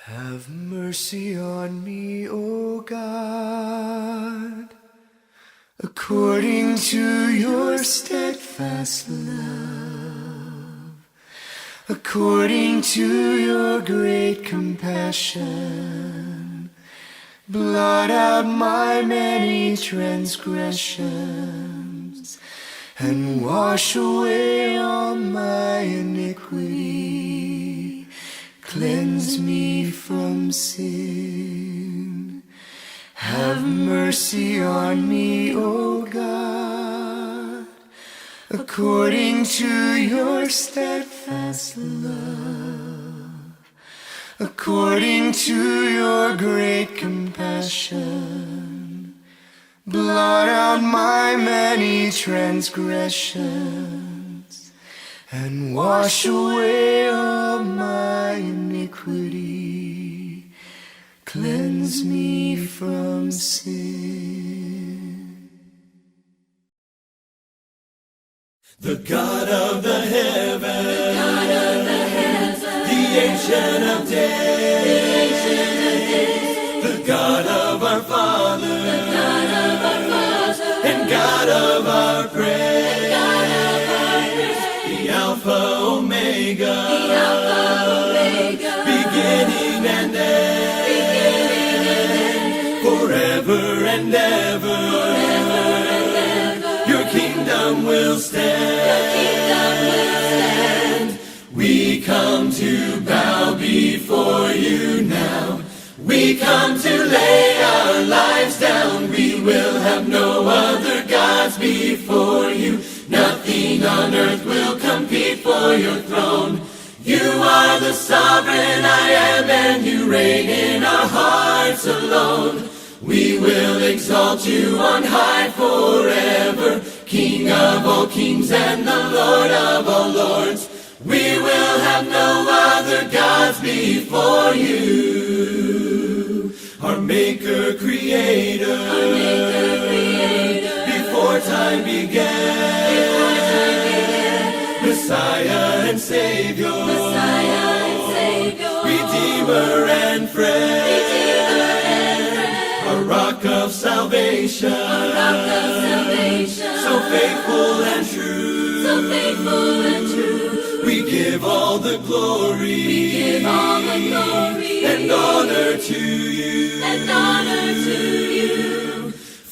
Have mercy on me, O God, according to your steadfast love, according to your great compassion. Blot out my many transgressions, and wash away all my iniquity. Cleanse me from sin. Have mercy on me, O God, according to your steadfast love, according to your great compassion. Blot out my many transgressions, and wash away all my iniquity. Cleanse me from sin. The God of the heavens, the Ancient of Days, the God of our fathers, and God of our praise, the Alpha Omega, beginning and end, forever and ever. Your kingdom will stand. We come to bow before you now. We come to lay our lives down. We will have no other gods before you. Nothing on earth will compete for your throne. You are the sovereign I am, and you reign in our hearts alone. We will exalt you on high forever, King of all kings and the Lord of all lords. We will have no other gods before you. Our Maker, Creator, before time began, Messiah and Savior, Redeemer and friend, a rock of salvation, so faithful and true. We give all the glory, and honor to you,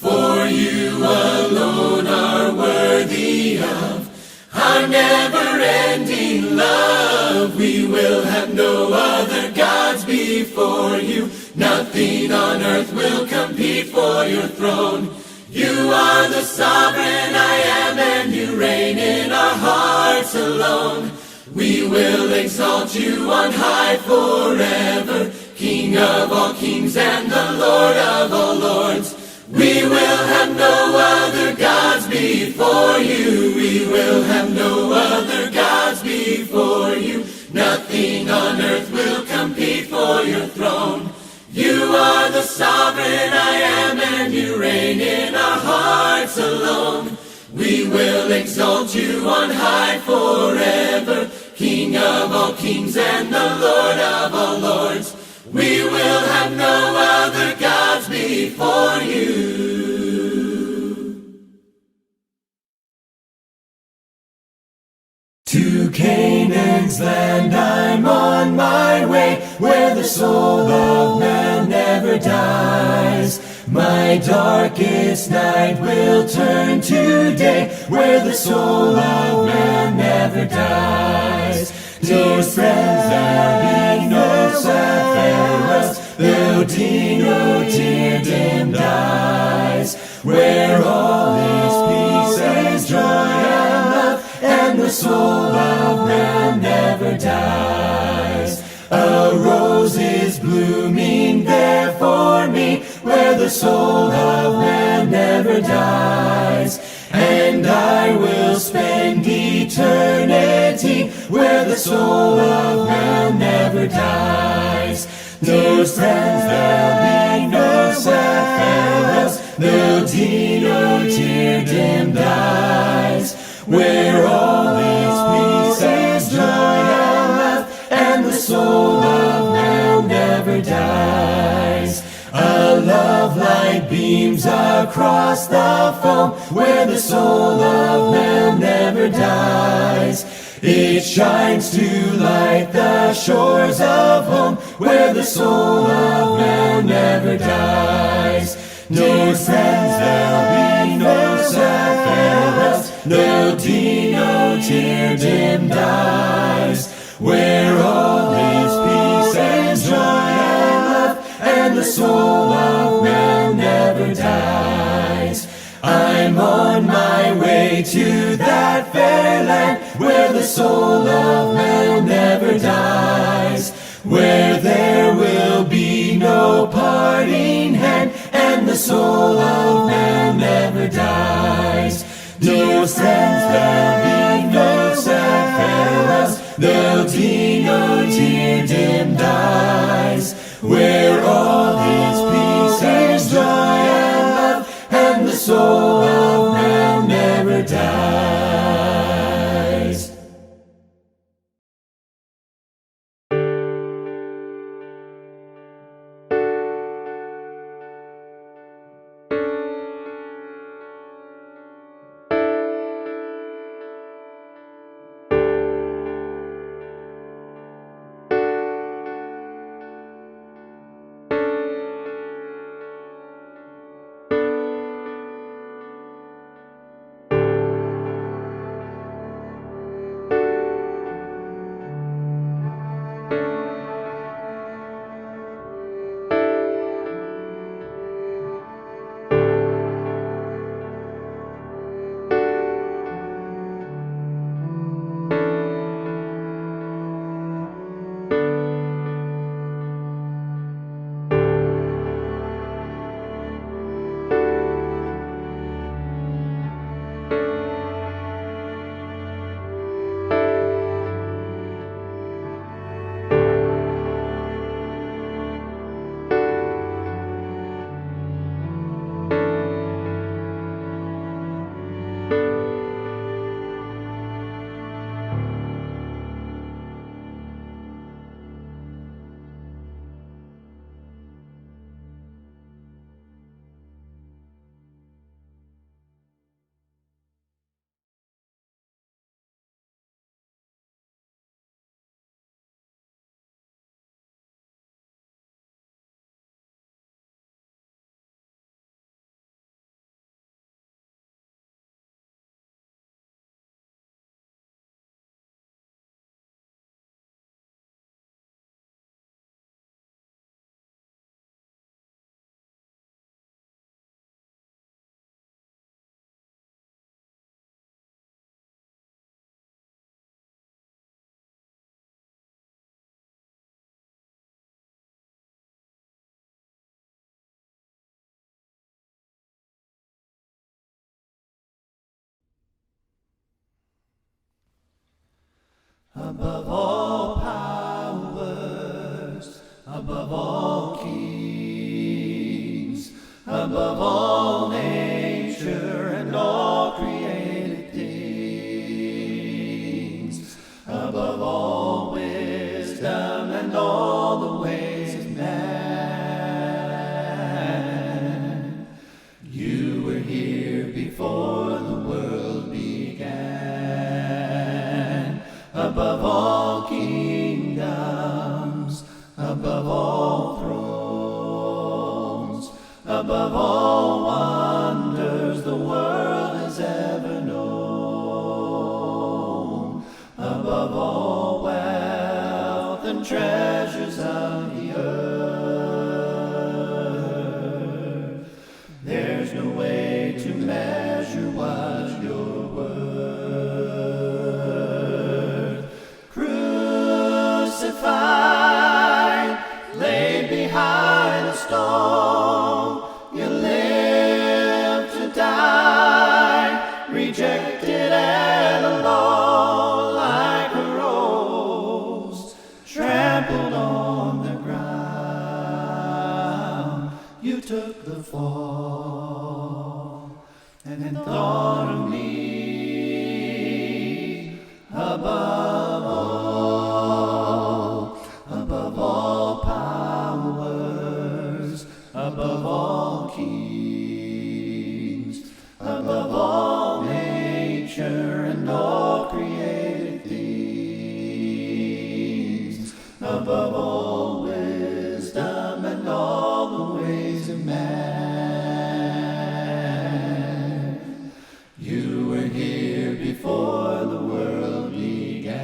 For you alone are worthy of our never-ending love. We will have no other gods before you. Nothing on earth will compete for your throne. You are the sovereign I am, and you reign in our hearts alone. We will exalt you on high forever, King of all kings and the Lord of all lords. We will have no other gods before you. We will have no other gods before you. Nothing on earth will compete for your throne. You are the sovereign I am, and you reign in our hearts alone. We will exalt you on high forever, King of all kings and the Lord of all lords. We will have no other gods before you. To Canaan's land I'm on my way, where the soul of man never dies. My darkest night will turn to day, where the soul of man never dies. Dear friends, there'll be no sad farewells, there'll be no tear-dimmed eyes, where all is peace and joy and love, and the soul of man never dies. A rose is blooming there for me, where the soul of man never dies. And I will spend eternity where the soul of man never dies. Dear friends, there'll be no sad farewells, there'll be no tear-dimmed eyes, where all is peace and joy and love, and the soul of man never never dies. A love light beams across the foam, where the soul of man never dies. It shines to light the shores of home, where the soul of man never dies. No friends, there'll be no sad farewells, no tea, no tear dimmed eyes, where all is peace and joy and love, and the soul of man never dies. I'm on my way to that fair land, where the soul of man never dies, where there will be no parting hand, and the soul of man never dies. No friends, there'll be no sad farewells, there'll be no tear dimmed eyes, where all is peace and joy and love, and the soul of man never dies. Above all powers, above all kings, above all nature and all created things, above all wisdom and all the ways of man, you were here before the world began. Above all kingdoms, above all thrones, above all wonders the world has ever known, above all wealth and treasures of the earth, there's no way to measure what you're worth. Crucified, laid behind a stone, you live to die, rejected and alone, like a rose trampled on the ground. You took the fall and thought of me above all power. above all wisdom and all the ways of man. You were here before the world began,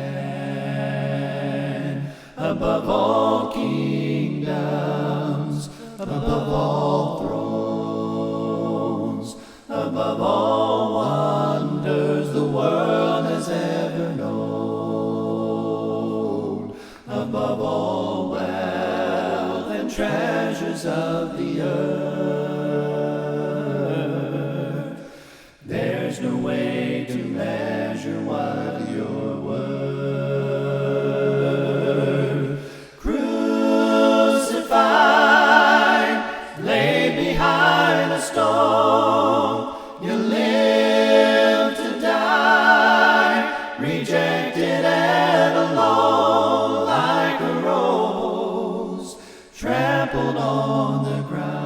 above all kingdoms, above all thrones, above all wonders the world has ever known, above all wealth and treasures of the earth. There's no way to measure what you're worth. Crucified, laid behind a stone, you live to die, rejected and alone, like a rose trampled on the ground.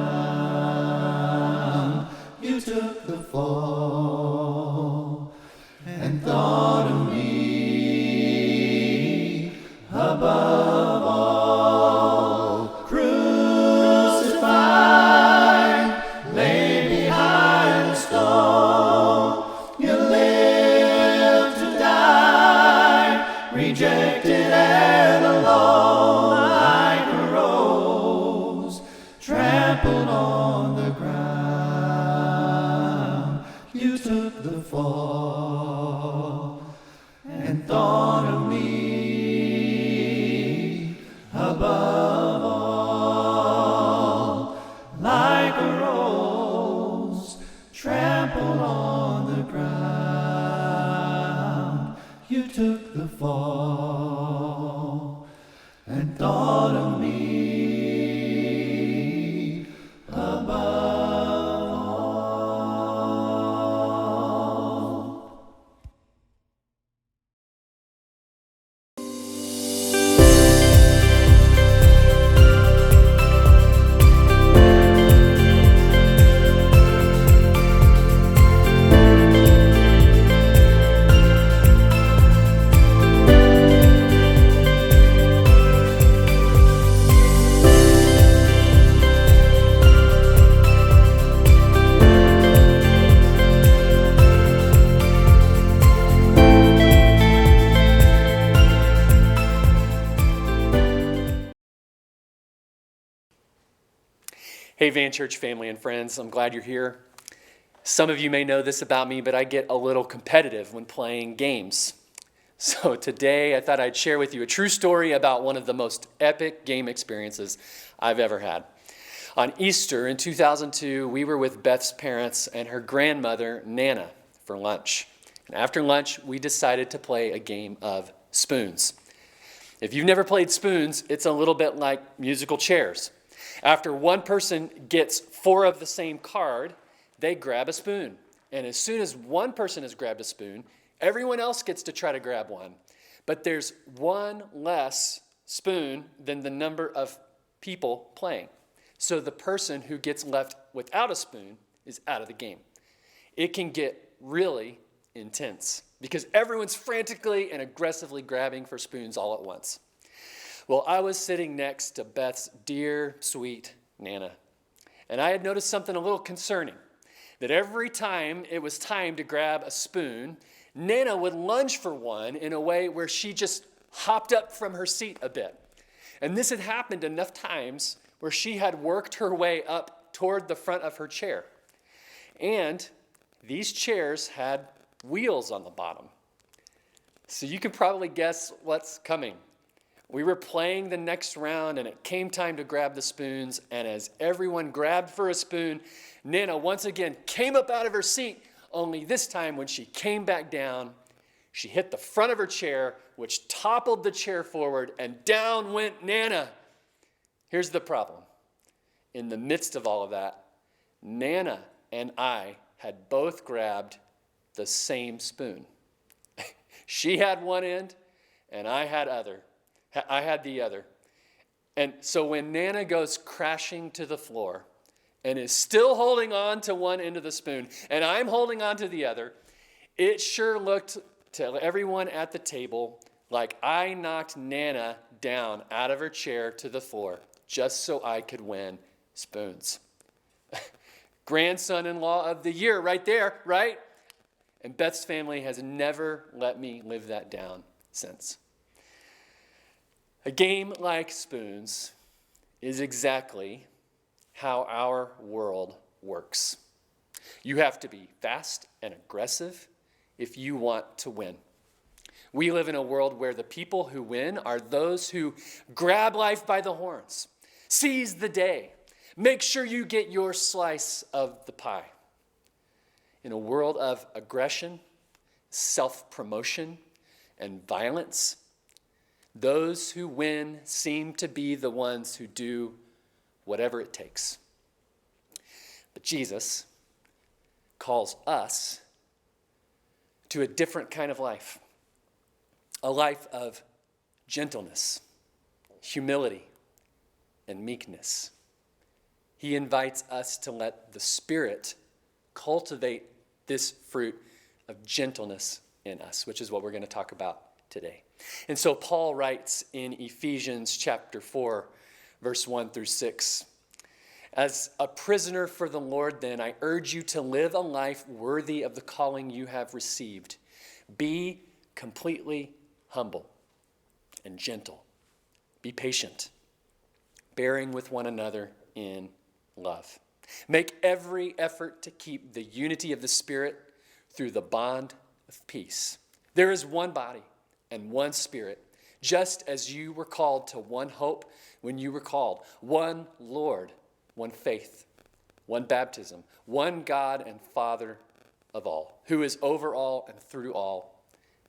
You took the fall and thought of me above all. Crucified, laid behind a stone, you live to die, rejected and alone, like a rose trampled on the ground. You took the fall and thought of me above all, like a rose trampled on the ground. You took the fall and thought of me above all. Hey, VanChurch family and friends, I'm glad you're here. Some of you may know this about me, but I get a little competitive when playing games. So today I thought I'd share with you a true story about one of the most epic game experiences I've ever had. On Easter in 2002, we were with Beth's parents and her grandmother, Nana, for lunch. And after lunch, we decided to play a game of spoons. If you've never played spoons, it's a little bit like musical chairs. After one person gets 4 of the same card, they grab a spoon. And as soon as one person has grabbed a spoon, everyone else gets to try to grab one. But there's one less spoon than the number of people playing. So the person who gets left without a spoon is out of the game. It can get really intense because everyone's frantically and aggressively grabbing for spoons all at once. Well, I was sitting next to Beth's dear, sweet Nana, and I had noticed something a little concerning, that every time it was time to grab a spoon, Nana would lunge for one in a way where she just hopped up from her seat a bit. And this had happened enough times where she had worked her way up toward the front of her chair. And these chairs had wheels on the bottom. So you can probably guess what's coming. We were playing the next round, and it came time to grab the spoons, and as everyone grabbed for a spoon, Nana once again came up out of her seat, only this time when she came back down, she hit the front of her chair, which toppled the chair forward, and down went Nana. Here's the problem. In the midst of all of that, Nana and I had both grabbed the same spoon. She had one end, and I had the other. And so when Nana goes crashing to the floor and is still holding on to one end of the spoon, and I'm holding on to the other, it sure looked to everyone at the table like I knocked Nana down out of her chair to the floor just so I could win spoons. Grandson-in-law of the year right there, right? And Beth's family has never let me live that down since. A game like spoons is exactly how our world works. You have to be fast and aggressive if you want to win. We live in a world where the people who win are those who grab life by the horns, seize the day, make sure you get your slice of the pie. In a world of aggression, self-promotion, and violence, those who win seem to be the ones who do whatever it takes. But Jesus calls us to a different kind of life, a life of gentleness, humility, and meekness. He invites us to let the Spirit cultivate this fruit of gentleness in us, which is what we're going to talk about today. And so Paul writes in Ephesians chapter 4, verse 1 through 6, "As a prisoner for the Lord, then, I urge you to live a life worthy of the calling you have received. Be completely humble and gentle. Be patient, bearing with one another in love. Make every effort to keep the unity of the Spirit through the bond of peace. There is one body and one Spirit, just as you were called to one hope when you were called, one Lord, one faith, one baptism, one God and Father of all, who is over all and through all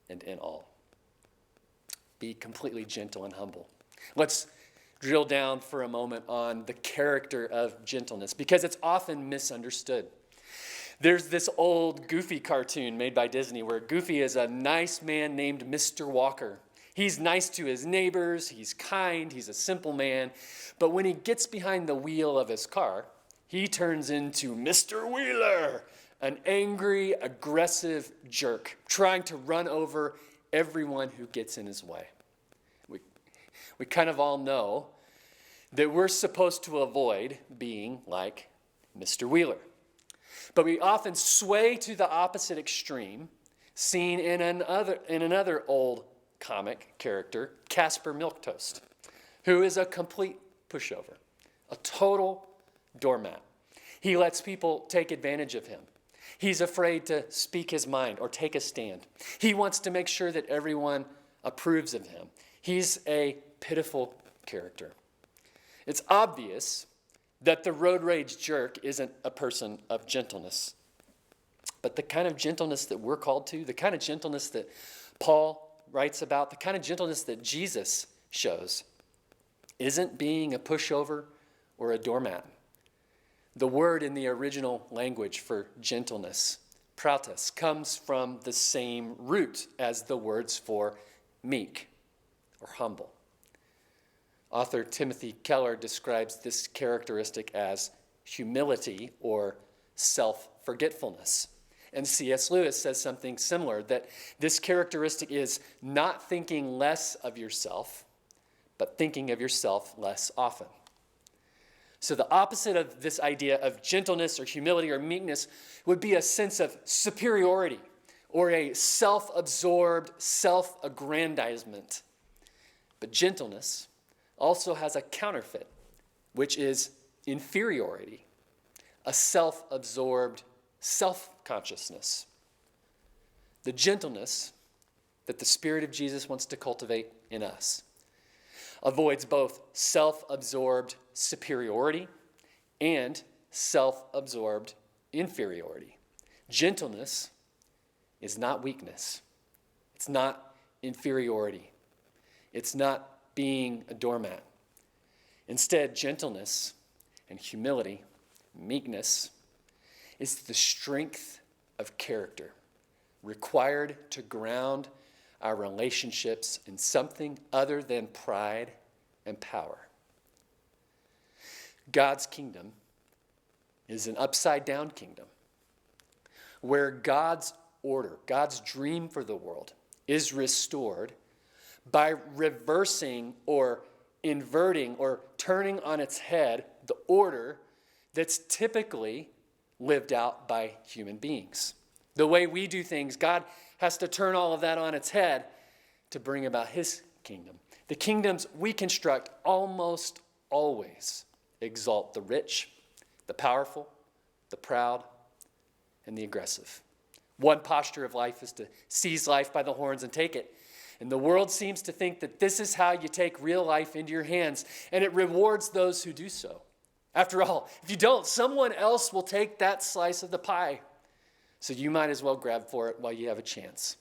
and in all." Be completely gentle and humble. Let's drill down for a moment on the character of gentleness, because it's often misunderstood. There's this old Goofy cartoon made by Disney where Goofy is a nice man named Mr. Walker. He's nice to his neighbors, he's kind, he's a simple man, but when he gets behind the wheel of his car, he turns into Mr. Wheeler, an angry, aggressive jerk, trying to run over everyone who gets in his way. We kind of all know that we're supposed to avoid being like Mr. Wheeler. But we often sway to the opposite extreme, seen in another old comic character, Casper Milquetoast, who is a complete pushover, a total doormat. He lets people take advantage of him. He's afraid to speak his mind or take a stand. He wants to make sure that everyone approves of him. He's a pitiful character. It's obvious that the road rage jerk isn't a person of gentleness. But the kind of gentleness that we're called to, the kind of gentleness that Paul writes about, the kind of gentleness that Jesus shows, isn't being a pushover or a doormat. The word in the original language for gentleness, prautes, comes from the same root as the words for meek or humble. Author Timothy Keller describes this characteristic as humility or self-forgetfulness. And C.S. Lewis says something similar, that this characteristic is not thinking less of yourself, but thinking of yourself less often. So the opposite of this idea of gentleness or humility or meekness would be a sense of superiority or a self-absorbed self-aggrandizement. But gentleness also has a counterfeit, which is inferiority, a self-absorbed self-consciousness. The gentleness that the Spirit of Jesus wants to cultivate in us avoids both self-absorbed superiority and self-absorbed inferiority. Gentleness is not weakness. It's not inferiority. It's not being a doormat. Instead, gentleness and humility, meekness, is the strength of character required to ground our relationships in something other than pride and power. God's kingdom is an upside-down kingdom where God's order, God's dream for the world, is restored by reversing or inverting or turning on its head the order that's typically lived out by human beings. The way we do things, God has to turn all of that on its head to bring about his kingdom. The kingdoms we construct almost always exalt the rich, the powerful, the proud, and the aggressive. One posture of life is to seize life by the horns and take it. And the world seems to think that this is how you take real life into your hands, and it rewards those who do so. After all, if you don't, someone else will take that slice of the pie. So you might as well grab for it while you have a chance.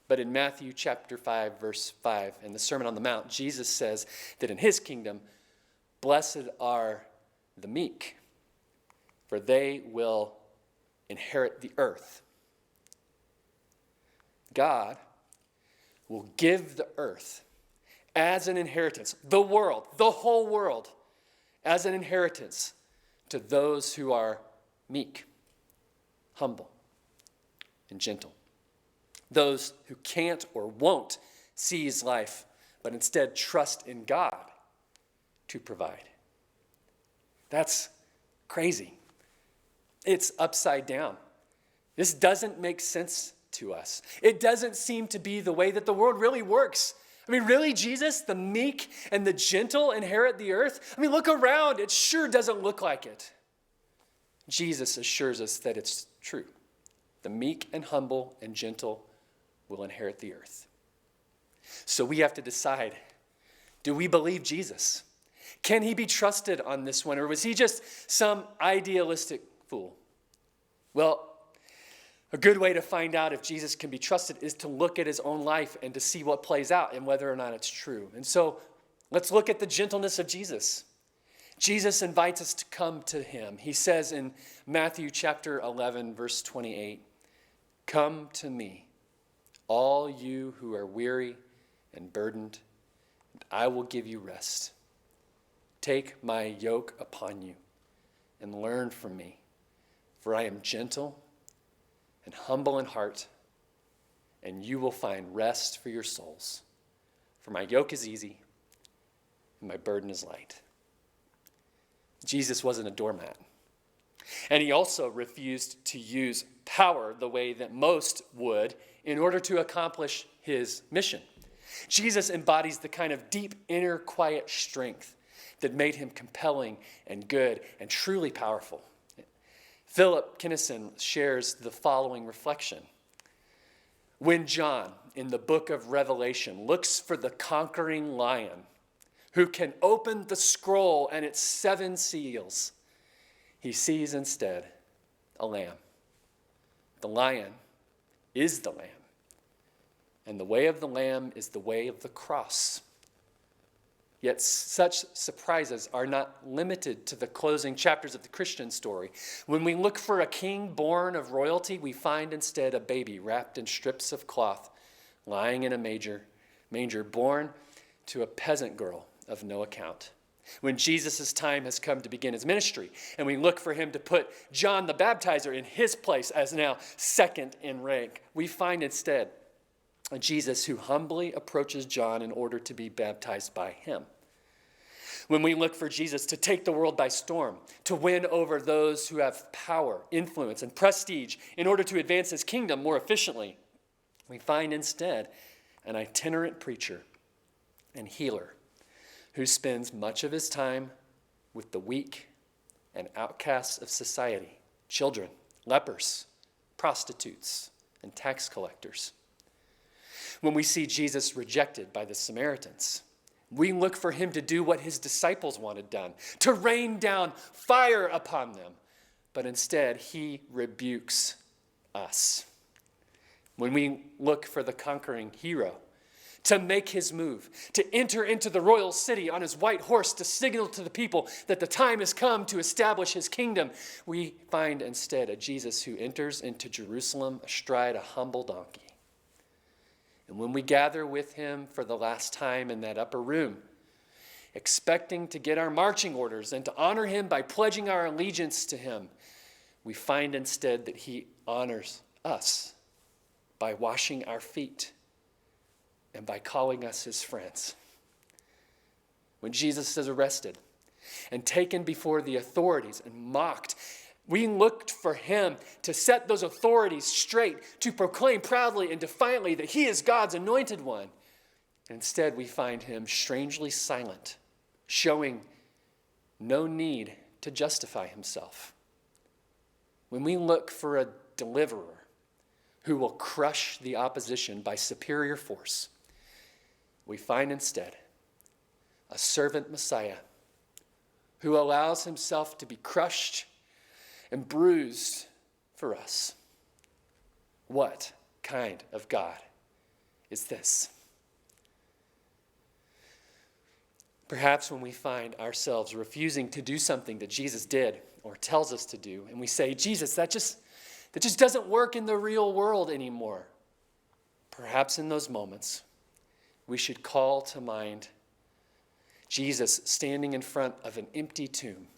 But in Matthew chapter 5, verse 5, in the Sermon on the Mount, Jesus says that in his kingdom, blessed are the meek, for they will inherit the earth. God will give the earth as an inheritance, the world, the whole world, as an inheritance to those who are meek, humble, and gentle. Those who can't or won't seize life, but instead trust in God to provide. That's crazy. It's upside down. This doesn't make sense to us. It doesn't seem to be the way that the world really works. I mean, really, Jesus, the meek and the gentle inherit the earth? I mean, look around. It sure doesn't look like it. Jesus assures us that it's true. The meek and humble and gentle will inherit the earth. So we have to decide, do we believe Jesus? Can he be trusted on this one, or was he just some idealistic fool? Well, a good way to find out if Jesus can be trusted is to look at his own life and to see what plays out and whether or not it's true. And so let's look at the gentleness of Jesus. Jesus invites us to come to him. He says in Matthew chapter 11, verse 28, "Come to me, all you who are weary and burdened, and I will give you rest. Take my yoke upon you and learn from me, for I am gentle and humble in heart, and you will find rest for your souls. For my yoke is easy and my burden is light." Jesus wasn't a doormat. And he also refused to use power the way that most would in order to accomplish his mission. Jesus embodies the kind of deep inner quiet strength that made him compelling and good and truly powerful. Philip Kinnison shares the following reflection. When John, in the book of Revelation, looks for the conquering lion who can open the scroll and its 7 seals, he sees instead a lamb. The lion is the lamb, and the way of the lamb is the way of the cross. Yet such surprises are not limited to the closing chapters of the Christian story. When we look for a king born of royalty, we find instead a baby wrapped in strips of cloth, lying in a manger, born to a peasant girl of no account. When Jesus' time has come to begin his ministry, and we look for him to put John the Baptizer in his place as now second in rank, we find instead a Jesus who humbly approaches John in order to be baptized by him. When we look for Jesus to take the world by storm, to win over those who have power, influence, and prestige in order to advance his kingdom more efficiently, we find instead an itinerant preacher and healer who spends much of his time with the weak and outcasts of society, children, lepers, prostitutes, and tax collectors. When we see Jesus rejected by the Samaritans, we look for him to do what his disciples wanted done, to rain down fire upon them. But instead, he rebukes us. When we look for the conquering hero to make his move, to enter into the royal city on his white horse to signal to the people that the time has come to establish his kingdom, we find instead a Jesus who enters into Jerusalem astride a humble donkey. And when we gather with him for the last time in that upper room, expecting to get our marching orders and to honor him by pledging our allegiance to him, we find instead that he honors us by washing our feet and by calling us his friends. When Jesus is arrested and taken before the authorities and mocked, we looked for him to set those authorities straight, to proclaim proudly and defiantly that he is God's anointed one. Instead, we find him strangely silent, showing no need to justify himself. When we look for a deliverer who will crush the opposition by superior force, we find instead a servant Messiah who allows himself to be crushed and bruised for us. What kind of God is this? Perhaps when we find ourselves refusing to do something that Jesus did or tells us to do, and we say, Jesus, that just doesn't work in the real world anymore. Perhaps in those moments, we should call to mind Jesus standing in front of an empty tomb,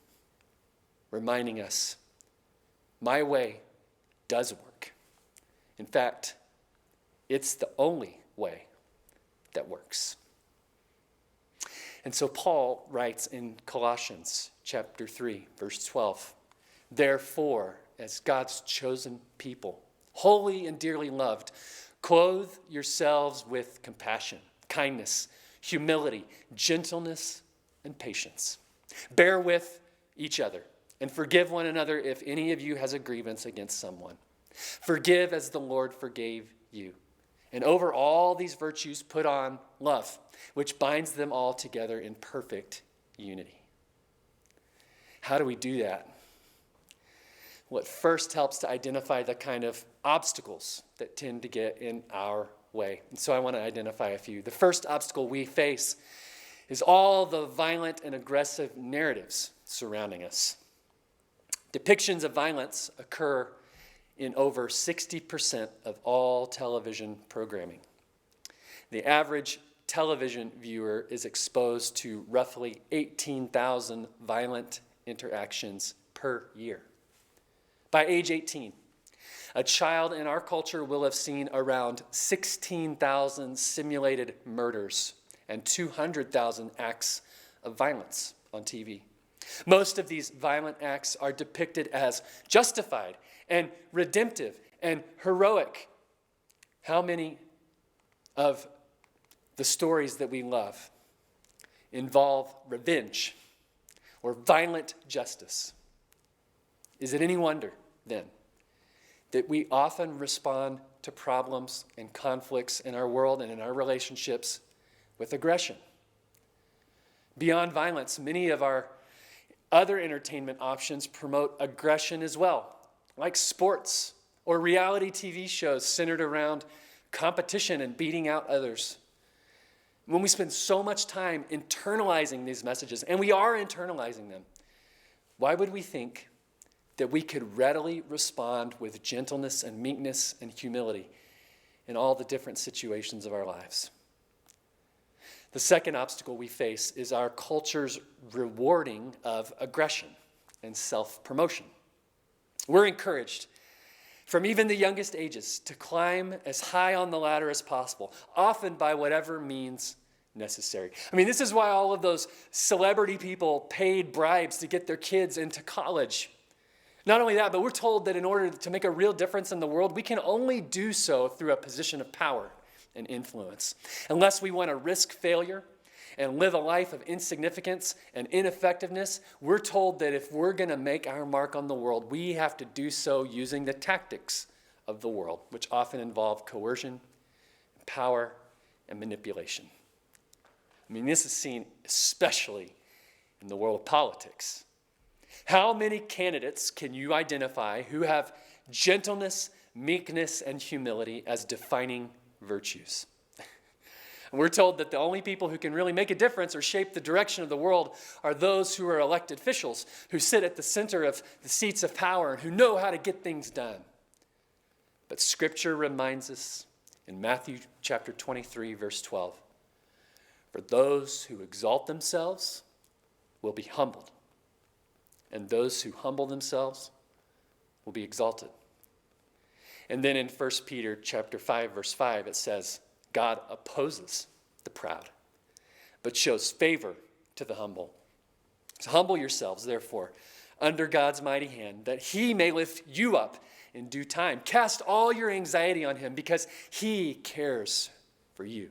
reminding us, my way does work. In fact, it's the only way that works. And so Paul writes in Colossians chapter 3, verse 12, therefore, as God's chosen people, holy and dearly loved, clothe yourselves with compassion, kindness, humility, gentleness, and patience. Bear with each other and forgive one another if any of you has a grievance against someone. Forgive as the Lord forgave you. And over all these virtues put on love, which binds them all together in perfect unity. How do we do that? Well, it first helps to identify the kind of obstacles that tend to get in our way. And so I want to identify a few. The first obstacle we face is all the violent and aggressive narratives surrounding us. Depictions of violence occur in over 60% of all television programming. The average television viewer is exposed to roughly 18,000 violent interactions per year. By age 18, a child in our culture will have seen around 16,000 simulated murders and 200,000 acts of violence on TV. Most of these violent acts are depicted as justified and redemptive and heroic. How many of the stories that we love involve revenge or violent justice? Is it any wonder, then, that we often respond to problems and conflicts in our world and in our relationships with aggression? Beyond violence, many of our other entertainment options promote aggression as well, like sports or reality TV shows centered around competition and beating out others. When we spend so much time internalizing these messages, and we are internalizing them, why would we think that we could readily respond with gentleness and meekness and humility in all the different situations of our lives? The second obstacle we face is our culture's rewarding of aggression and self-promotion. We're encouraged from even the youngest ages to climb as high on the ladder as possible, often by whatever means necessary. I mean, this is why all of those celebrity people paid bribes to get their kids into college. Not only that, but we're told that in order to make a real difference in the world, we can only do so through a position of power and influence. Unless we want to risk failure and live a life of insignificance and ineffectiveness, we're told that if we're going to make our mark on the world, we have to do so using the tactics of the world, which often involve coercion, power, and manipulation. I mean, this is seen especially in the world of politics. How many candidates can you identify who have gentleness, meekness, and humility as defining virtues? And we're told that the only people who can really make a difference or shape the direction of the world are those who are elected officials, who sit at the center of the seats of power and who know how to get things done. But Scripture reminds us in Matthew chapter 23, verse 12, for those who exalt themselves will be humbled, and those who humble themselves will be exalted. And then in 1 Peter chapter 5, verse 5, it says, God opposes the proud, but shows favor to the humble. So humble yourselves, therefore, under God's mighty hand, that he may lift you up in due time. Cast all your anxiety on him, because he cares for you.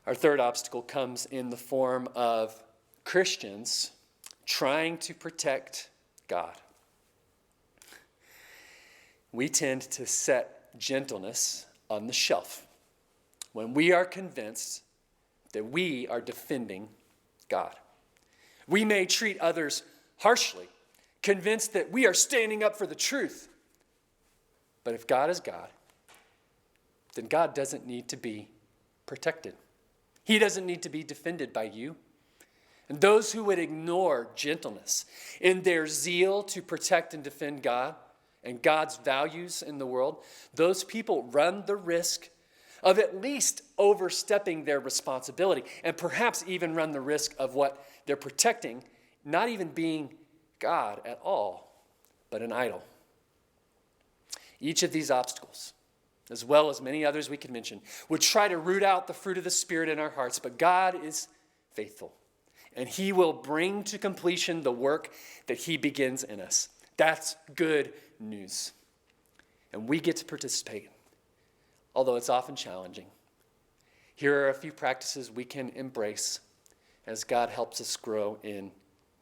Our third obstacle comes in the form of Christians trying to protect God. We tend to set gentleness on the shelf when we are convinced that we are defending God. We may treat others harshly, convinced that we are standing up for the truth. But if God is God, then God doesn't need to be protected. He doesn't need to be defended by you. And those who would ignore gentleness in their zeal to protect and defend God and God's values in the world, those people run the risk of at least overstepping their responsibility, and perhaps even run the risk of what they're protecting not even being God at all, but an idol. Each of these obstacles, as well as many others we could mention, would try to root out the fruit of the Spirit in our hearts, but God is faithful, and he will bring to completion the work that he begins in us. That's good news. And we get to participate, although it's often challenging. Here are a few practices we can embrace as God helps us grow in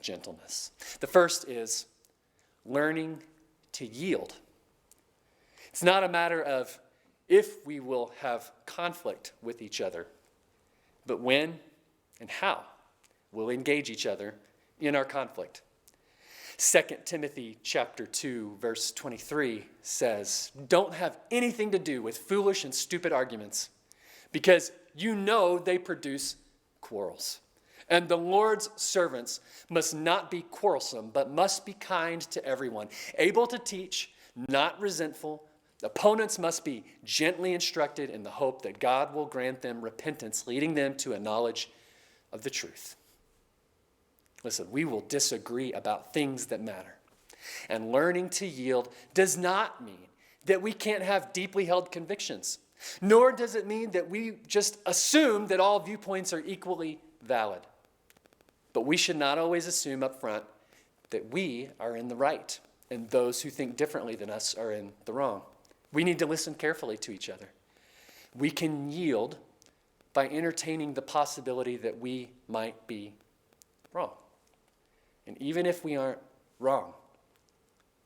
gentleness. The first is learning to yield. It's not a matter of if we will have conflict with each other, but when and how we'll engage each other in our conflict. 2 Timothy chapter 2, verse 23 says, "Don't have anything to do with foolish and stupid arguments, because you know they produce quarrels. And the Lord's servants must not be quarrelsome, but must be kind to everyone, able to teach, not resentful. Opponents must be gently instructed in the hope that God will grant them repentance, leading them to a knowledge of the truth." Listen, we will disagree about things that matter. And learning to yield does not mean that we can't have deeply held convictions, nor does it mean that we just assume that all viewpoints are equally valid. But we should not always assume up front that we are in the right and those who think differently than us are in the wrong. We need to listen carefully to each other. We can yield by entertaining the possibility that we might be wrong. And even if we aren't wrong,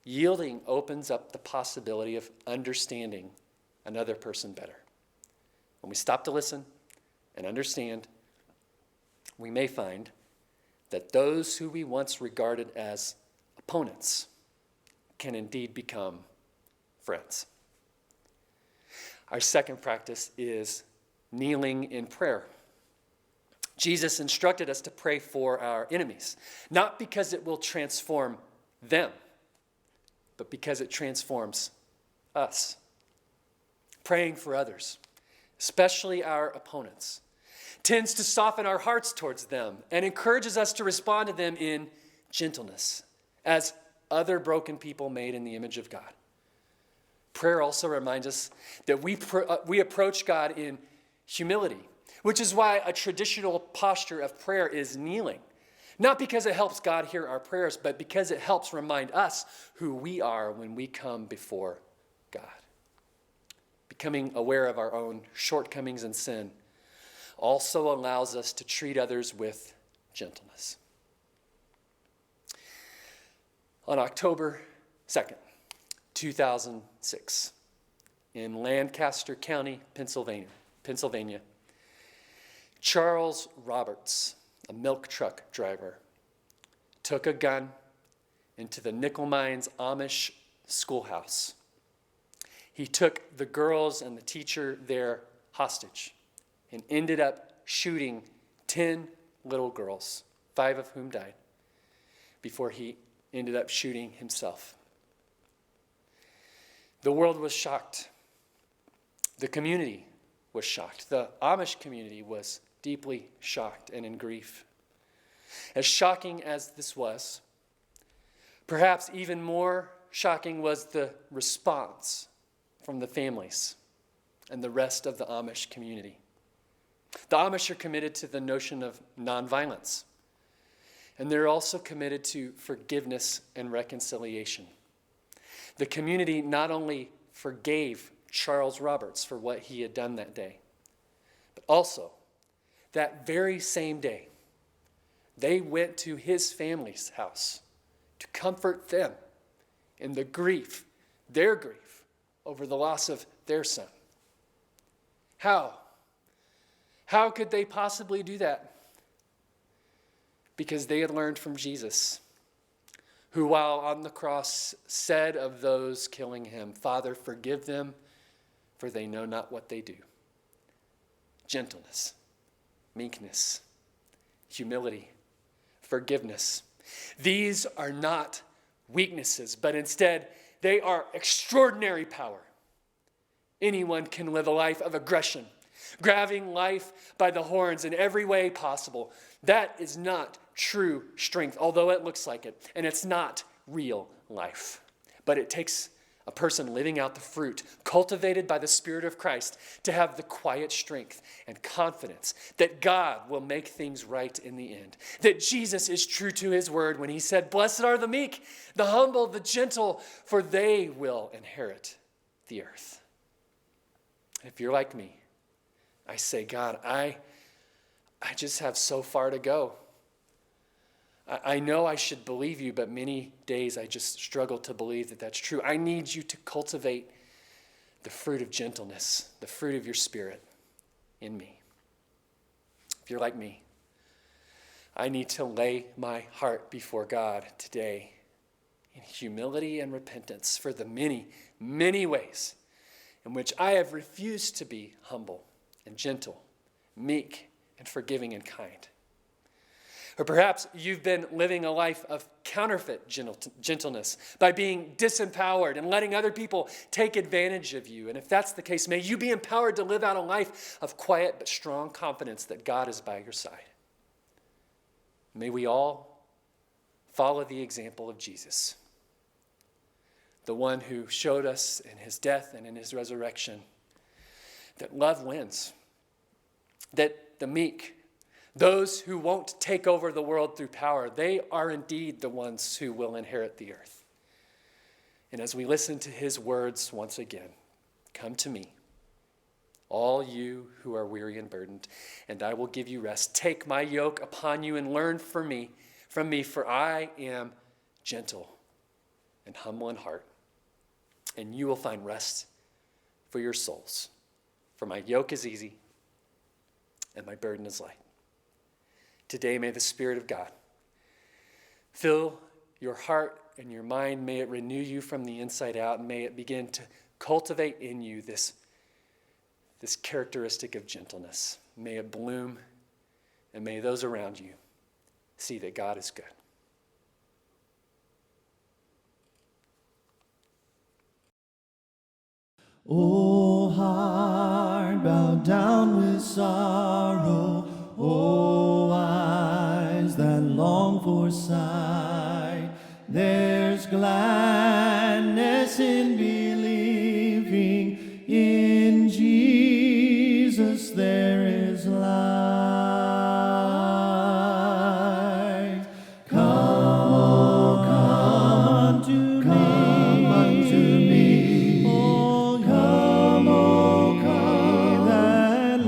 yielding opens up the possibility of understanding another person better. When we stop to listen and understand, we may find that those who we once regarded as opponents can indeed become friends. Our second practice is kneeling in prayer. Jesus instructed us to pray for our enemies, not because it will transform them, but because it transforms us. Praying for others, especially our opponents, tends to soften our hearts towards them and encourages us to respond to them in gentleness, as other broken people made in the image of God. Prayer also reminds us that we approach God in humility, which is why a traditional posture of prayer is kneeling. Not because it helps God hear our prayers, but because it helps remind us who we are when we come before God. Becoming aware of our own shortcomings and sin also allows us to treat others with gentleness. On October 2nd, 2006, in Lancaster County, Pennsylvania, Charles Roberts, a milk truck driver, took a gun into the Nickel Mines Amish schoolhouse. He took the girls and the teacher there hostage and ended up shooting 10 little girls, 5 of whom died, before he ended up shooting himself. The world was shocked. The community was shocked. The Amish community was deeply shocked and in grief. As shocking as this was, perhaps even more shocking was the response from the families. and the rest of the Amish community. The Amish are committed to the notion of nonviolence, and they're also committed to forgiveness and reconciliation. The community not only forgave Charles Roberts for what he had done that day, but also that very same day, they went to his family's house to comfort them in the grief, their grief, over the loss of their son. How? How could they possibly do that? Because they had learned from Jesus, who while on the cross said of those killing him, "Father, forgive them, for they know not what they do." Gentleness, meekness, humility, forgiveness. These are not weaknesses, but instead they are extraordinary power. Anyone can live a life of aggression, grabbing life by the horns in every way possible. That is not true strength, although it looks like it, and it's not real life. But it takes a person living out the fruit, cultivated by the Spirit of Christ, to have the quiet strength and confidence that God will make things right in the end. That Jesus is true to his word when he said, "Blessed are the meek, the humble, the gentle, for they will inherit the earth." And if you're like me, I say, "God, I just have so far to go. I know I should believe you, but many days I just struggle to believe that that's true. I need you to cultivate the fruit of gentleness, the fruit of your Spirit in me." If you're like me, I need to lay my heart before God today in humility and repentance for the many, many ways in which I have refused to be humble and gentle, meek and forgiving and kind. Or perhaps you've been living a life of counterfeit gentleness by being disempowered and letting other people take advantage of you. And if that's the case, may you be empowered to live out a life of quiet but strong confidence that God is by your side. May we all follow the example of Jesus, the one who showed us in his death and in his resurrection that love wins, that the meek, those who won't take over the world through power, they are indeed the ones who will inherit the earth. And as we listen to his words once again, "Come to me, all you who are weary and burdened, and I will give you rest. Take my yoke upon you and learn from me, for I am gentle and humble in heart, and you will find rest for your souls. For my yoke is easy and my burden is light." Today, may the Spirit of God fill your heart and your mind. May it renew you from the inside out, and may it begin to cultivate in you this characteristic of gentleness. May it bloom, and may those around you see that God is good. O heart bowed down with sorrow, O eyes that long for sight, there's gladness in believing in Jesus, there is light. Come, oh, come unto me, oh, come, oh, come, that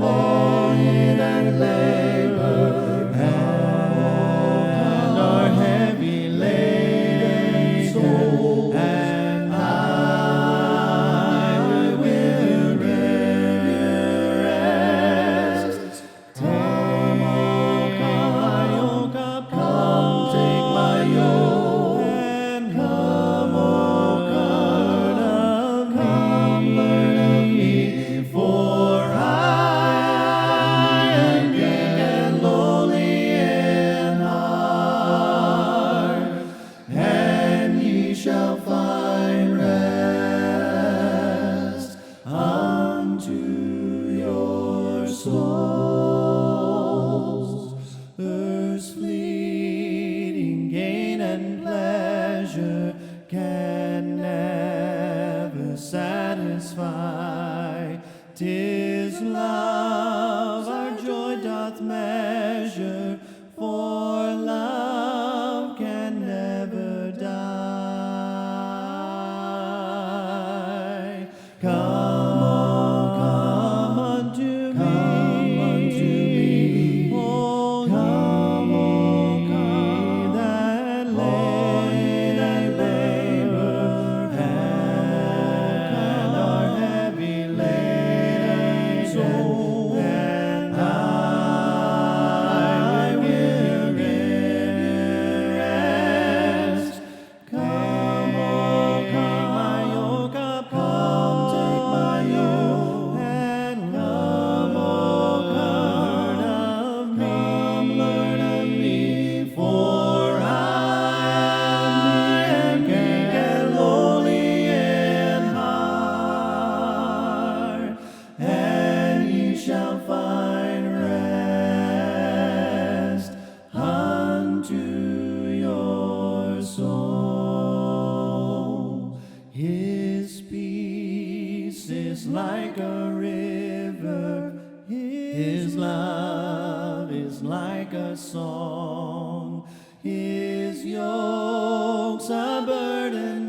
labor and are heavy laden souls. is like a river. His love is like a song. His yoke's a burden